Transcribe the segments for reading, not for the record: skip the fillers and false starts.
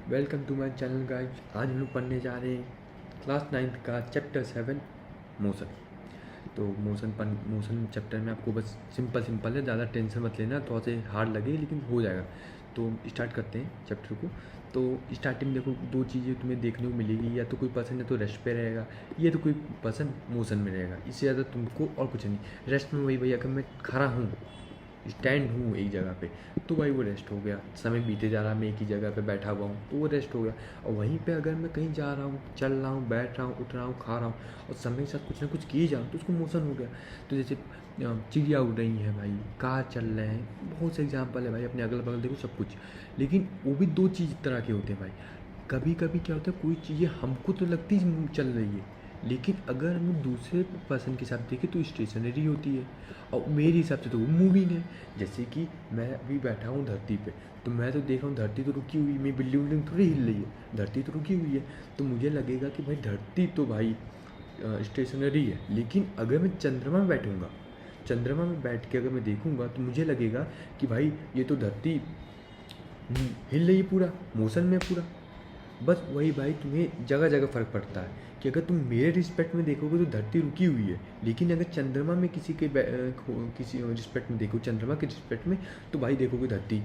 Welcome to my channel guys. आज हम लोग पढ़ने जा रहे हैं क्लास 9th का चैप्टर 7 मोशन। तो मोशन चैप्टर में आपको बस सिंपल है, ज़्यादा टेंशन मत लेना, थोड़ा सा हार्ड लगे लेकिन हो जाएगा। तो स्टार्ट करते हैं चैप्टर को। तो स्टार्टिंग में देखो दो चीज़ें तुम्हें देखने को मिलेगी, या तो कोई पर्सन है तो रेस्ट पे रहेगा, या तो कोई पर्सन मोशन में रहेगा। इससे ज़्यादा तुमको और कुछ नहीं। रेस्ट में वही भैया, अगर मैं खड़ा हूँ, स्टैंड हूँ एक जगह पे, तो भाई वो रेस्ट हो गया। समय बीते जा रहा, मैं एक ही जगह पे बैठा हुआ हूँ तो वो रेस्ट हो गया। और वहीं पे अगर मैं कहीं जा रहा हूँ, चल रहा हूँ, बैठ रहा हूँ, उठ रहा हूँ, खा रहा हूँ और समय के साथ कुछ ना कुछ किए जाऊँ तो उसको मोशन हो गया। तो जैसे चिड़िया उड़ रही है भाई, कार चल रहे हैं, बहुत से एग्जाम्पल है भाई, अपने अगल बगल देखो सब कुछ। लेकिन वो भी दो चीज़ तरह के होते हैं भाई। कभी कभी क्या होता है, कोई चीज़ें हमको तो लगती चल रही है, लेकिन अगर हम दूसरे पर्सन के साथ देखें तो स्टेशनरी होती है, और मेरे हिसाब से तो वो मूविंग है। जैसे कि मैं अभी बैठा हूँ धरती पे, तो मैं तो देख रहा हूँ धरती तो रुकी हुई, मेरी बिल्डिंग विल्डिंग थोड़ी हिल रही है, धरती तो रुकी हुई है। तो मुझे लगेगा कि भाई धरती तो भाई स्टेशनरी है। लेकिन अगर मैं चंद्रमा में बैठूँगा, चंद्रमा में बैठ के अगर मैं देखूँगा तो मुझे लगेगा कि भाई ये तो धरती हिल रही है, पूरा मोशन में पूरा। बस वही भाई, तुम्हें जगह जगह फ़र्क पड़ता है कि अगर तुम मेरे रिस्पेक्ट में देखोगे तो धरती रुकी हुई है, लेकिन अगर चंद्रमा में किसी रिस्पेक्ट में देखो, चंद्रमा के रिस्पेक्ट में, तो भाई देखोगे धरती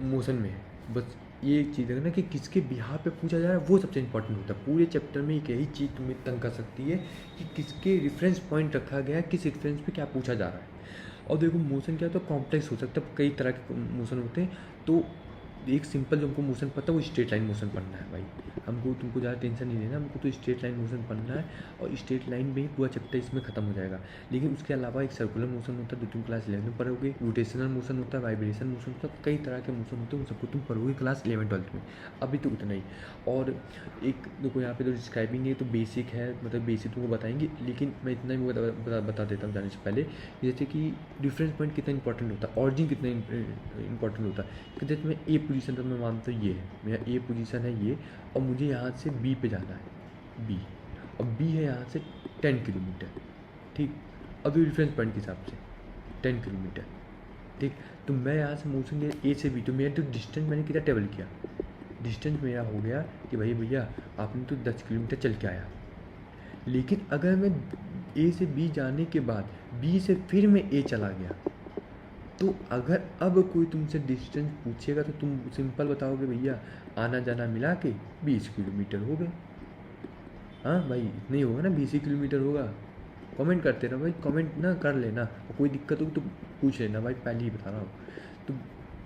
मोशन में है। बस ये एक चीज़ है ना कि किसके बिहार पे पूछा जा रहा है, वो सबसे इंपॉर्टेंट होता है। पूरे चैप्टर में एक यही चीज़ तुम्हें तंग कर सकती है कि किसके रेफरेंस पॉइंट रखा गया है, किस रेफरेंस पे क्या पूछा जा रहा है। और देखो मोशन क्या है, तो कॉम्प्लेक्स हो सकता है, कई तरह के मोशन होते हैं। तो एक सिंपल जो हमको मोशन पता है वो स्ट्रेट लाइन मोशन पढ़ना है भाई। हमको तुमको ज़्यादा टेंशन नहीं लेना, हमको तो स्ट्रेट लाइन मोशन पढ़ना है, और स्ट्रेट लाइन में ही पूरा चैप्टर इसमें ख़त्म हो जाएगा। लेकिन उसके अलावा एक सर्कुलर मोशन होता है जो तुम क्लास 11 में पढ़ोगे, रोटेशनल मोशन होता है, वाइब्रेशन मोशन होता है, कई तरह के मोशन होते हैं, उन सबको तुम पढ़ोगे क्लास 11-12 में। अभी तो उतना ही। और एक देखो यहाँ पे तो डिस्क्राइबिंग है, तो बेसिक है, मतलब बेसिक तुमको बताएंगे, लेकिन मैं इतना ही बता देता हूँ जाने से पहले। जैसे कि डिफरेंस पॉइंट कितना इंपॉर्टेंट होता है, ऑरिजिन कितना इंपॉर्टेंट होता है। कि जैसे मैं ए पोजीशन पर मैं मानता हूँ ये है, मेरा ए पोजीशन है ये, और मुझे यहाँ से बी पे जाना है, बी, और बी है यहाँ से 10 किलोमीटर, ठीक। अभी रेफरेंस पॉइंट के हिसाब से 10 किलोमीटर, ठीक। तो मैं यहाँ से मोशन गया ए से बी, तो मेरा जो डिस्टेंस मैंने कितना ट्रेवल किया, डिस्टेंस मेरा हो गया कि भाई भैया आपने तो 10 किलोमीटर चल के आया। लेकिन अगर मैं ए से बी जाने के बाद बी से फिर मैं ए चला गया, तो अगर अब कोई तुमसे डिस्टेंस पूछेगा तो तुम सिंपल बताओगे भैया आना जाना मिला के 20 किलोमीटर हो गए। हाँ भाई, इतना ही होगा ना, 20 ही किलोमीटर होगा। कमेंट करते रहो भाई, कमेंट ना कर लेना, और कोई दिक्कत होगी तो पूछ लेना भाई, पहले ही बता रहा हूँ। तो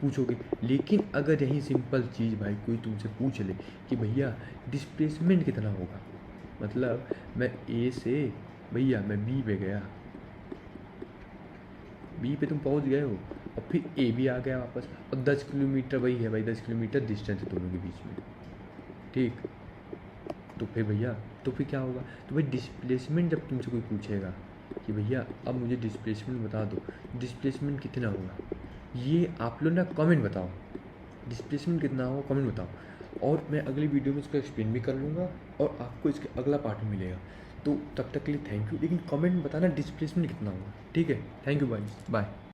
पूछोगे। लेकिन अगर यही सिंपल चीज़ भाई कोई तुमसे पूछ ले कि भैया डिस्प्लेसमेंट कितना होगा, मतलब मैं ए से भैया मैं बी पे गया, बी पे तुम पहुंच गए हो, और फिर ए भी आ गया वापस, और 10 किलोमीटर वही है भाई, 10 किलोमीटर डिस्टेंस है दोनों के बीच में, ठीक। तो फिर भैया, तो फिर क्या होगा, तो भाई डिस्प्लेसमेंट जब तुमसे कोई पूछेगा कि भैया अब मुझे डिस्प्लेसमेंट बता दो, डिस्प्लेसमेंट कितना होगा, ये आप लोग ना कमेंट बताओ, डिस्प्लेसमेंट कितना होगा कमेंट बताओ। और मैं अगली वीडियो में इसका एक्सप्लेन भी कर लूँगा, और आपको इसके अगला पार्ट मिलेगा। तो तब तक के लिए थैंक यू, लेकिन कमेंट बताना डिस्प्लेसमेंट कितना होगा, ठीक है। थैंक यू भाई, बाय।